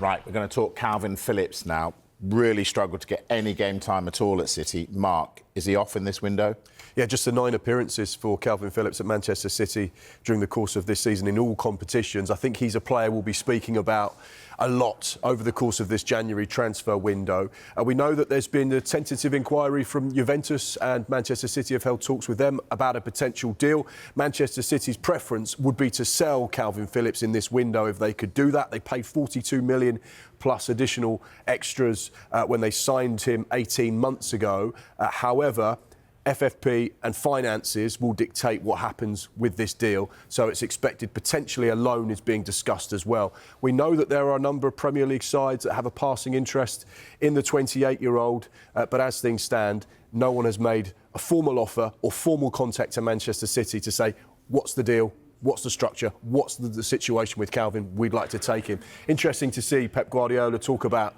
Right, we're going to talk Kalvin Phillips now. Really struggled to get any game time at all at City. Mark, is he off in this window? Yeah, just the 9 appearances for Kalvin Phillips at Manchester City during the course of this season in all competitions. I think he's a player we'll be speaking about a lot over the course of this January transfer window. We know that there's been a tentative inquiry from Juventus, and Manchester City have held talks with them about a potential deal. Manchester City's preference would be to sell Kalvin Phillips in this window if they could do that. They paid 42 million plus additional extras when they signed him 18 months ago. However, FFP and finances will dictate what happens with this deal, so it's expected potentially a loan is being discussed as well. We know that there are a number of Premier League sides that have a passing interest in the 28-year-old, but as things stand, no one has made a formal offer or formal contact to Manchester City to say, what's the deal? What's the structure? What's the situation with Kalvin? We'd like to take him. Interesting to see Pep Guardiola talk about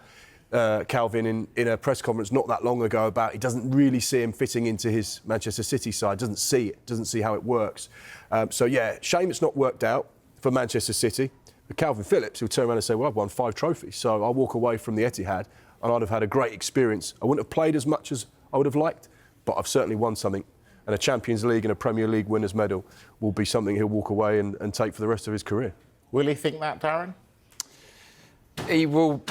Kalvin in a press conference not that long ago about he doesn't really see him fitting into his Manchester City side, doesn't see how it works. So yeah, shame it's not worked out for Manchester City. But Kalvin Phillips, he'll turn around and say, well, I've won 5 trophies, so I'll walk away from the Etihad and I'd have had a great experience. I wouldn't have played as much as I would have liked, but I've certainly won something. And a Champions League and a Premier League winners' medal will be something he'll walk away and take for the rest of his career. Will he think that, Darren? He will.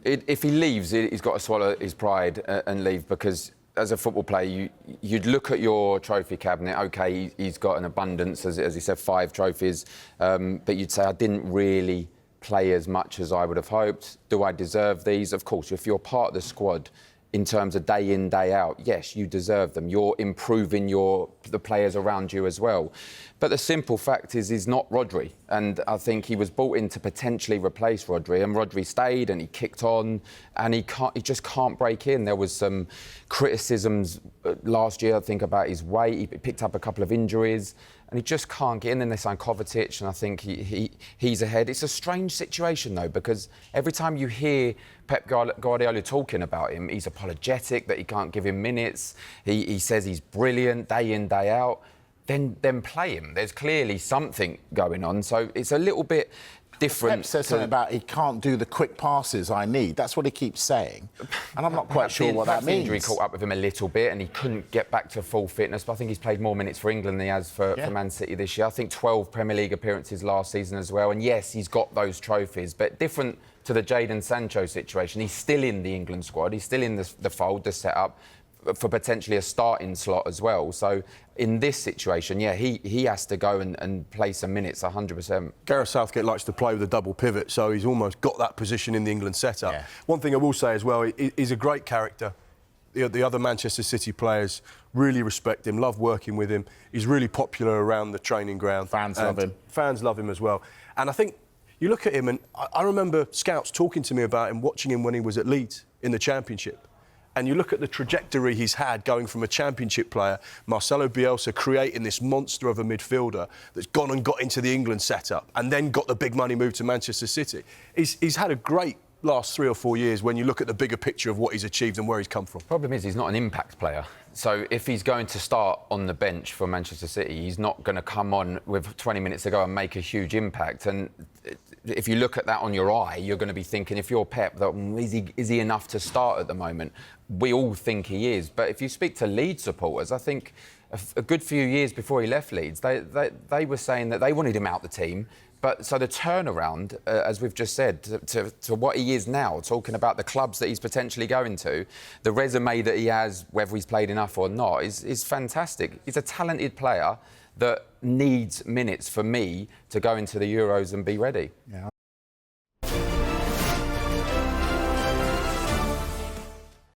If he leaves, he's got to swallow his pride and leave, because as a football player, you'd look at your trophy cabinet. OK, he's got an abundance, as he said, 5 trophies, but you'd say, I didn't really play as much as I would have hoped. Do I deserve these? Of course, if you're part of the squad, in terms of day in, day out, yes, you deserve them. You're improving the players around you as well. But the simple fact is, he's not Rodri. And I think he was brought in to potentially replace Rodri, and Rodri stayed and he kicked on, and he just can't break in. There was some criticisms last year, I think, about his weight. He picked up a couple of injuries, and he just can't get in. Then they signed Kovacic, and I think he's ahead. It's a strange situation, though, because every time you hear Pep Guardiola talking about him, he's apologetic that he can't give him minutes. He says he's brilliant day in, day out. Then play him. There's clearly something going on. So it's a little bit different. Pep says something about he can't do the quick passes I need. That's what he keeps saying. And I'm not quite sure what that means. Injury caught up with him a little bit and he couldn't get back to full fitness. But I think he's played more minutes for England than he has for Man City this year. I think 12 Premier League appearances last season as well. And yes, he's got those trophies, but different to the Jadon Sancho situation. He's still in the England squad. He's still in the fold, the setup, for potentially a starting slot as well. So in this situation, yeah, he has to go and play some minutes, 100%. Gareth Southgate likes to play with a double pivot, so he's almost got that position in the England setup. Yeah. One thing I will say as well, he's a great character. The other Manchester City players really respect him, love working with him. He's really popular around the training ground. Fans love him. Fans love him as well. And I think you look at him, and I remember scouts talking to me about him, watching him when he was at Leeds in the Championship. And you look at the trajectory he's had going from a Championship player, Marcelo Bielsa creating this monster of a midfielder that's gone and got into the England setup and then got the big money move to Manchester City. He's had a great last 3 or 4 years when you look at the bigger picture of what he's achieved and where he's come from. Problem is, he's not an impact player. So if he's going to start on the bench for Manchester City, he's not going to come on with 20 minutes to go and make a huge impact. And if you look at that on your eye, you're going to be thinking, if you're Pep, that, is he enough to start at the moment? We all think he is. But if you speak to Leeds supporters, I think a good few years before he left Leeds, they were saying that they wanted him out the team. But so the turnaround, as we've just said, to what he is now, talking about the clubs that he's potentially going to, the resume that he has, whether he's played enough or not, is fantastic. He's a talented player that needs minutes for me to go into the Euros and be ready. Yeah.